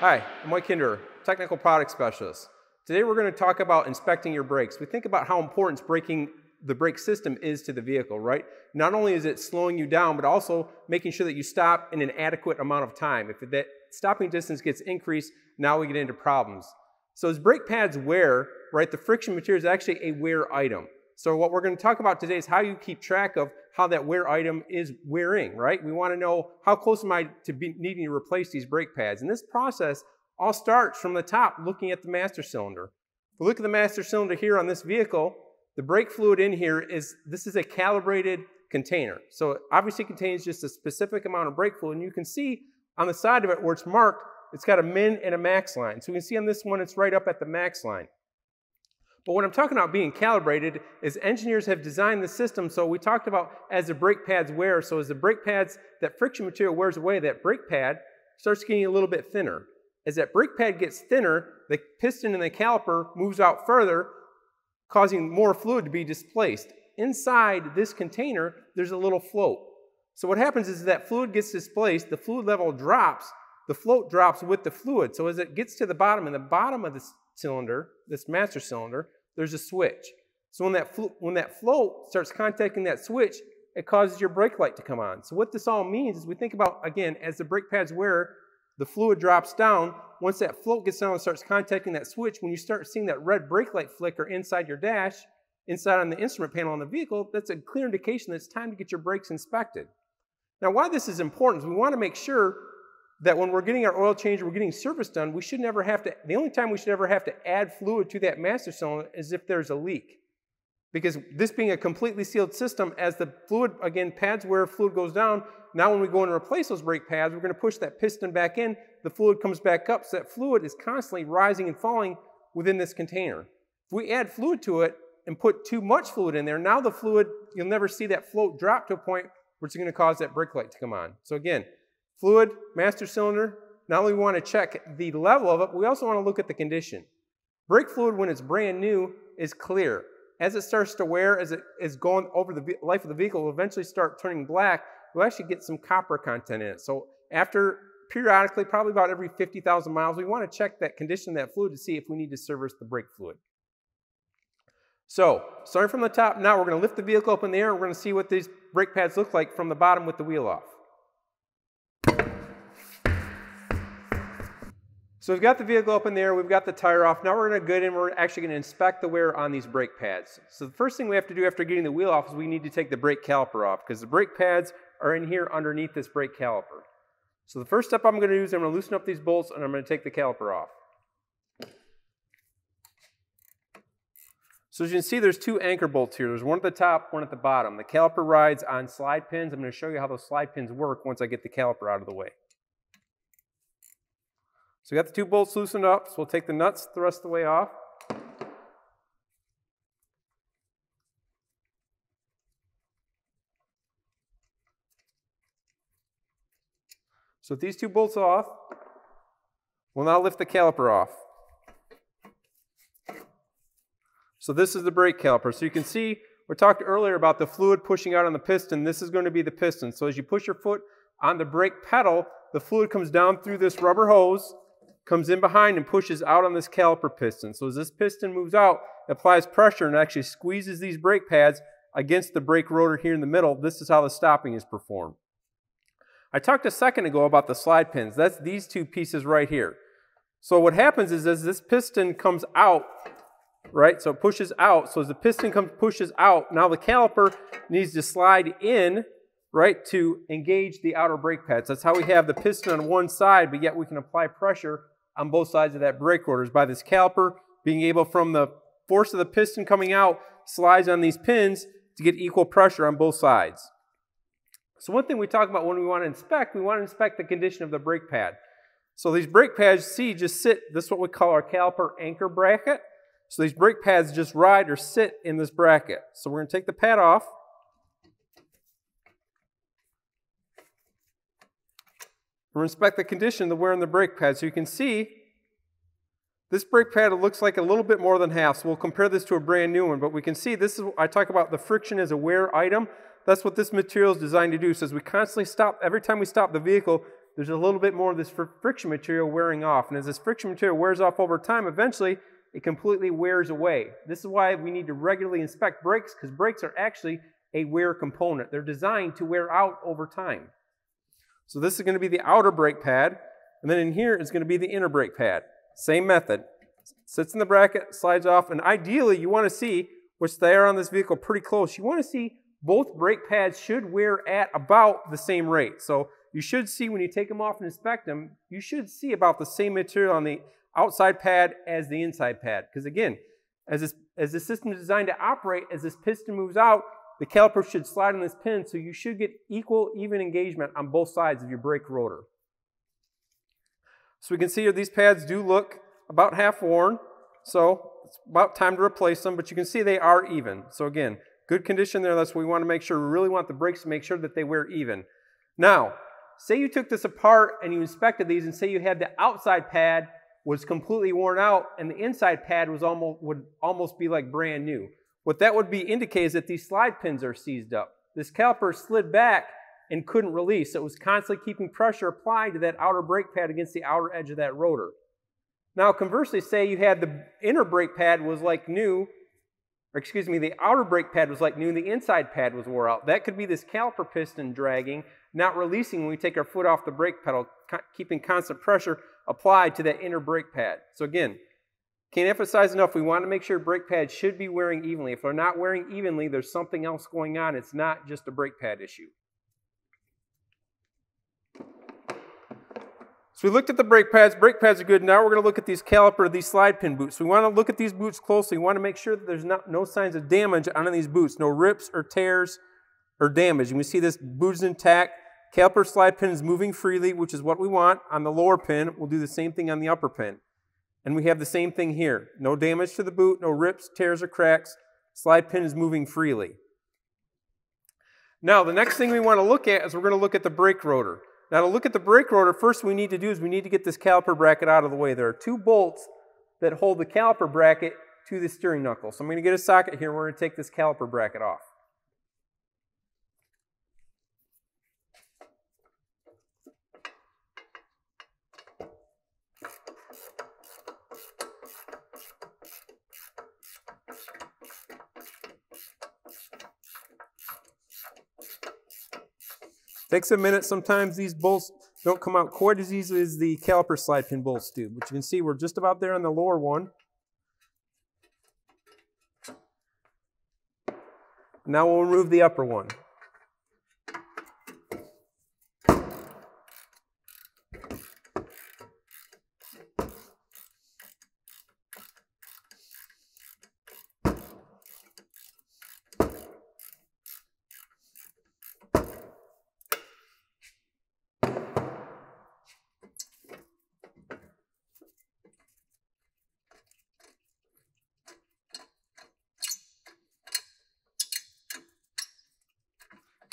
Hi, I'm Mike HINDERER, Technical Product Specialist. Today we're going to talk about inspecting your brakes. We think about how important the brake system is to the vehicle, right? Not only is it slowing you down, but also making sure that you stop in an adequate amount of time. If that stopping distance gets increased, now we get into problems. So as brake pads wear, right, the friction material is actually a wear item. So what we're going to talk about today is how you keep track of how that wear item is wearing, right? We want to know how close am I to needing to replace these brake pads. And this process all starts from the top, looking at the master cylinder. If we look at the master cylinder here on this vehicle, the brake fluid in here this is a calibrated container. So it obviously contains just a specific amount of brake fluid, and you can see on the side of it where it's marked, it's got a min and a max line. So we can see on this one, it's right up at the max line. But what I'm talking about being calibrated is engineers have designed the system, so we talked about as the brake pads wear, so as the brake pads, that friction material wears away, that brake pad starts getting a little bit thinner. As that brake pad gets thinner, the piston and the caliper moves out further, causing more fluid to be displaced. Inside this container, there's a little float. So what happens is that fluid gets displaced, the fluid level drops, the float drops with the fluid. So as it gets to the bottom, in the bottom of this cylinder, this master cylinder, there's a switch. So when that float starts contacting that switch, it causes your brake light to come on. So what this all means is we think about, again, as the brake pads wear, the fluid drops down. Once that float gets down and starts contacting that switch, when you start seeing that red brake light flicker inside your dash, inside on the instrument panel on the vehicle, that's a clear indication that it's time to get your brakes inspected. Now, why this is important is we want to make sure that when we're getting our oil change or we're getting service done, we should never have to, the only time we should ever have to add fluid to that master cylinder is if there's a leak. Because this being a completely sealed system, as the fluid, again, pads wear, fluid goes down, now when we go in and replace those brake pads, we're going to push that piston back in, the fluid comes back up, so that fluid is constantly rising and falling within this container. If we add fluid to it and put too much fluid in there, now the fluid, you'll never see that float drop to a point where it's going to cause that brake light to come on. So again, fluid, master cylinder, not only want to check the level of it, we also want to look at the condition. Brake fluid, when it's brand new, is clear. As it starts to wear, as it is going over the life of the vehicle, it will eventually start turning black. We'll actually get some copper content in it. So after, periodically, probably about every 50,000 miles, we want to check that condition of that fluid to see if we need to service the brake fluid. So, starting from the top, now we're going to lift the vehicle up in the air, and we're going to see what these brake pads look like from the bottom with the wheel off. So we've got the vehicle up in the air, we've got the tire off. Now we're going to go in and we're actually going to inspect the wear on these brake pads. So the first thing we have to do after getting the wheel off is we need to take the brake caliper off, because the brake pads are in here underneath this brake caliper. So the first step I'm going to do is I'm going to loosen up these bolts and I'm going to take the caliper off. So as you can see, there's two anchor bolts here. There's one at the top, one at the bottom. The caliper rides on slide pins. I'm going to show you how those slide pins work once I get the caliper out of the way. So we got the two bolts loosened up, so we'll take the nuts the rest of the way off. So with these two bolts off, we'll now lift the caliper off. So this is the brake caliper. So you can see, we talked earlier about the fluid pushing out on the piston. This is going to be the piston. So as you push your foot on the brake pedal, the fluid comes down through this rubber hose, comes in behind and pushes out on this caliper piston. So as this piston moves out, it applies pressure and actually squeezes these brake pads against the brake rotor here in the middle. This is how the stopping is performed. I talked a second ago about the slide pins. That's these two pieces right here. So what happens is as this piston comes out, right, so it pushes out. So as the piston pushes out, now the caliper needs to slide in, right, to engage the outer brake pads. That's how we have the piston on one side, but yet we can apply pressure on both sides of that brake rotor by this caliper being able, from the force of the piston coming out, slides on these pins to get equal pressure on both sides. So one thing we talk about when we want to inspect the condition of the brake pad. So these brake pads, see, just sit, this is what we call our caliper anchor bracket. So these brake pads just ride or sit in this bracket. So we're going to take the pad off. We're going to inspect the condition of the wear on the brake pad. So you can see this brake pad looks like a little bit more than half. So we'll compare this to a brand new one. But we can see this is, I talk about the friction as a wear item. That's what this material is designed to do. So as we constantly stop, every time we stop the vehicle, there's a little bit more of this friction material wearing off. And as this friction material wears off over time, eventually it completely wears away. This is why we need to regularly inspect brakes, because brakes are actually a wear component. They're designed to wear out over time. So this is going to be the outer brake pad, and then in here is going to be the inner brake pad. Same method. Sits in the bracket, slides off, and ideally you want to see, which they are on this vehicle pretty close, you want to see both brake pads should wear at about the same rate. So you should see when you take them off and inspect them, you should see about the same material on the outside pad as the inside pad. Because again, as the system is designed to operate, as this piston moves out, the caliper should slide on this pin, so you should get equal, even engagement on both sides of your brake rotor. So we can see here these pads do look about half worn, so it's about time to replace them, but you can see they are even. So again, good condition there. That's what we want to make sure. We really want the brakes to make sure that they wear even. Now, say you took this apart and you inspected these, and say you had the outside pad was completely worn out and the inside pad would almost be like brand new. What that would be indicate is that these slide pins are seized up. This caliper slid back and couldn't release. So it was constantly keeping pressure applied to that outer brake pad against the outer edge of that rotor. Now conversely, say you had the inner brake pad was like new, or excuse me, the outer brake pad was like new and the inside pad was wore out. That could be this caliper piston dragging, not releasing when we take our foot off the brake pedal, keeping constant pressure applied to that inner brake pad. So again, can't emphasize enough, we want to make sure brake pads should be wearing evenly. If they're not wearing evenly, there's something else going on. It's not just a brake pad issue. So we looked at the brake pads. Brake pads are good. Now we're going to look at these caliper, these slide pin boots. We want to look at these boots closely. We want to make sure that there's no signs of damage on these boots. No rips or tears or damage. And we see this boot is intact. Caliper slide pin is moving freely, which is what we want. On the lower pin, we'll do the same thing on the upper pin. And we have the same thing here. No damage to the boot, no rips, tears, or cracks. Slide pin is moving freely. Now, the next thing we want to look at is we're going to look at the brake rotor. Now, to look at the brake rotor, first we need to do is we need to get this caliper bracket out of the way. There are two bolts that hold the caliper bracket to the steering knuckle. So I'm going to get a socket here and we're going to take this caliper bracket off. Takes a minute. Sometimes these bolts don't come out quite as easily as the caliper slide pin bolts do. But you can see we're just about there on the lower one. Now we'll remove the upper one.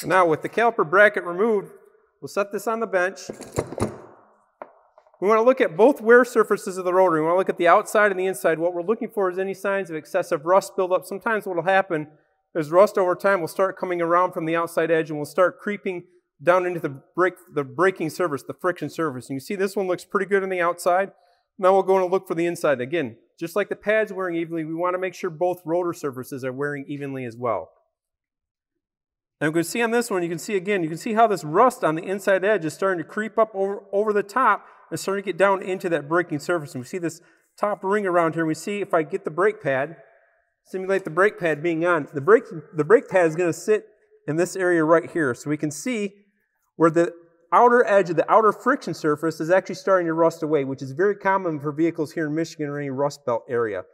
Now with the caliper bracket removed, we'll set this on the bench. We want to look at both wear surfaces of the rotor. We want to look at the outside and the inside. What we're looking for is any signs of excessive rust buildup. Sometimes what will happen is rust over time will start coming around from the outside edge and will start creeping down into the braking surface, the friction surface. And you see this one looks pretty good on the outside. Now we'll go and look for the inside. Again, just like the pads wearing evenly, we want to make sure both rotor surfaces are wearing evenly as well. And we can see on this one, you can see how this rust on the inside edge is starting to creep up over the top and starting to get down into that braking surface. And we see this top ring around here. And we see if I get the brake pad, simulate the brake pad being on, the brake pad is going to sit in this area right here. So we can see where the outer edge of the outer friction surface is actually starting to rust away, which is very common for vehicles here in Michigan or any rust belt area.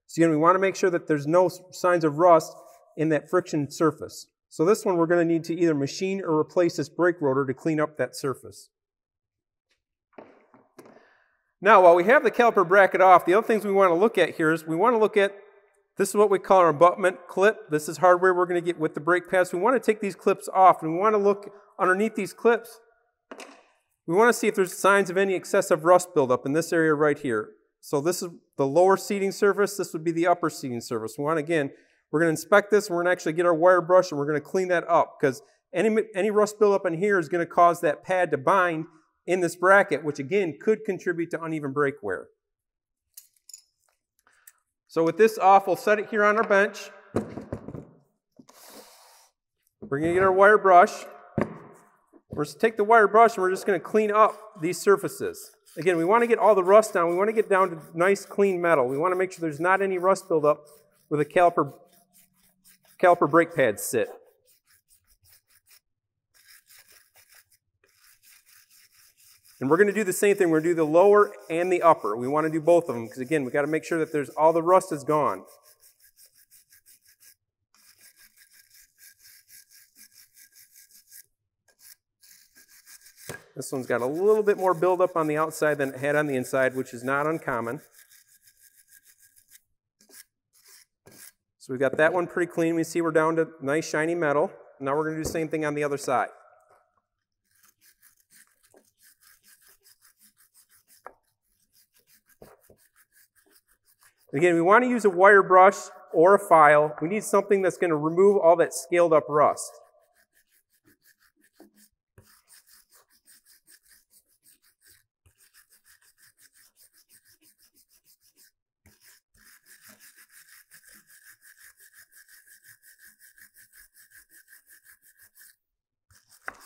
So again, we want to make sure that there's no signs of rust in that friction surface. So this one we're going to need to either machine or replace this brake rotor to clean up that surface. Now, while we have the caliper bracket off, the other things we want to look at here is we want to look at, this is what we call our abutment clip. This is hardware we're going to get with the brake pads. We want to take these clips off and we want to look underneath these clips. We want to see if there's signs of any excessive rust buildup in this area right here. So this is the lower seating surface. This would be the upper seating surface. We want, again, we're going to inspect this, and we're going to actually get our wire brush, and we're going to clean that up, because any rust buildup in here is going to cause that pad to bind in this bracket, which again could contribute to uneven brake wear. So with this off, we'll set it here on our bench. We're going to get our wire brush. We're going to take the wire brush and we're just going to clean up these surfaces. Again, we want to get all the rust down. We want to get down to nice, clean metal. We want to make sure there's not any rust buildup where the caliper brake pads sit. And we're going to do the same thing. We're going to do the lower and the upper. We want to do both of them because, again, we've got to make sure that there's all the rust is gone. This one's got a little bit more buildup on the outside than it had on the inside, which is not uncommon. So we've got that one pretty clean. We see we're down to nice shiny metal. Now we're going to do the same thing on the other side. Again, we want to use a wire brush or a file. We need something that's going to remove all that scaled up rust.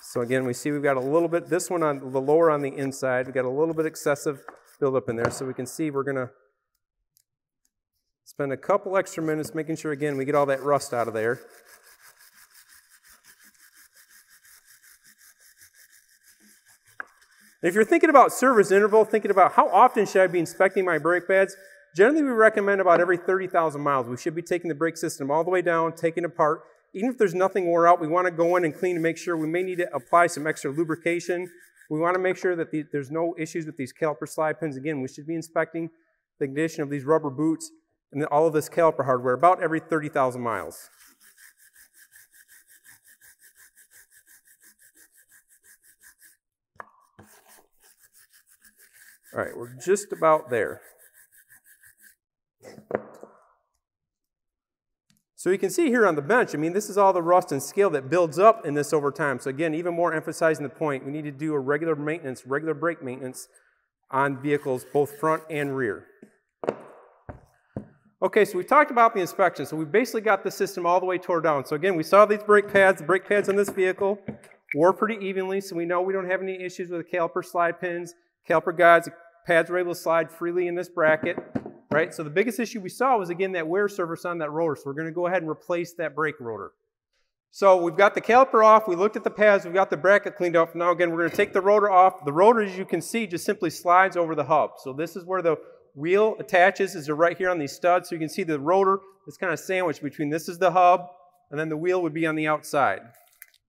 So again, we see we've got a little bit, this one on the lower on the inside, we've got a little bit excessive buildup in there. So we can see we're going to spend a couple extra minutes making sure, again, we get all that rust out of there. If you're thinking about service interval, thinking about how often should I be inspecting my brake pads, generally we recommend about every 30,000 miles. We should be taking the brake system all the way down, taking it apart. Even if there's nothing wore out, we want to go in and clean to make sure. We may need to apply some extra lubrication. We want to make sure that there's no issues with these caliper slide pins. Again, we should be inspecting the condition of these rubber boots and all of this caliper hardware about every 30,000 miles. All right, we're just about there. So you can see here on the bench, I mean, this is all the rust and scale that builds up in this over time. So again, even more emphasizing the point, we need to do a regular maintenance, regular brake maintenance on vehicles, both front and rear. Okay, so we talked about the inspection. So we basically got the system all the way tore down. So again, we saw these brake pads. The brake pads on this vehicle wore pretty evenly, so we know we don't have any issues with the caliper slide pins, caliper guides. The pads were able to slide freely in this bracket. Right? So the biggest issue we saw was, again, that wear surface on that rotor. So we're going to go ahead and replace that brake rotor. So we've got the caliper off. We looked at the pads. We've got the bracket cleaned up. Now, again, we're going to take the rotor off. The rotor, as you can see, just simply slides over the hub. So this is where the wheel attaches, is right here on these studs. So you can see the rotor is kind of sandwiched between this is the hub, and then the wheel would be on the outside.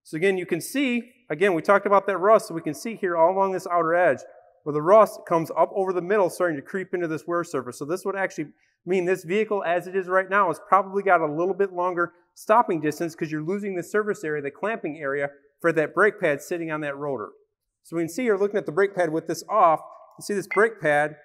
So again, you can see, again, we talked about that rust. So we can see here all along this outer edge, where the rust comes up over the middle, starting to creep into this wear surface. So this would actually mean this vehicle, as it is right now, has probably got a little bit longer stopping distance because you're losing the surface area, the clamping area, for that brake pad sitting on that rotor. So we can see here, looking at the brake pad with this off, you see this brake pad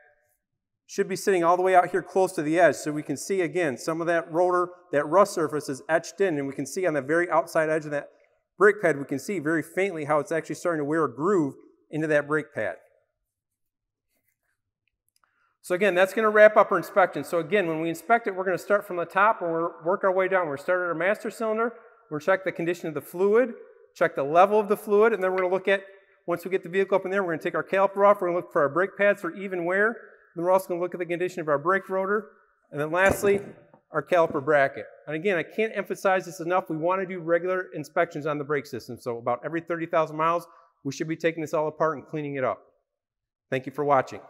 should be sitting all the way out here close to the edge. So we can see, again, some of that rotor, that rust surface is etched in, and we can see on the very outside edge of that brake pad, we can see very faintly how it's actually starting to wear a groove into that brake pad. So again, that's going to wrap up our inspection. So again, when we inspect it, we're going to start from the top and we'll work our way down. We're going to start at our master cylinder. We're going to check the condition of the fluid, check the level of the fluid, and then we're going to look at, once we get the vehicle up in there, we're going to take our caliper off. We're going to look for our brake pads for even wear. Then we're also going to look at the condition of our brake rotor. And then lastly, our caliper bracket. And again, I can't emphasize this enough. We want to do regular inspections on the brake system. So about every 30,000 miles, we should be taking this all apart and cleaning it up. Thank you for watching.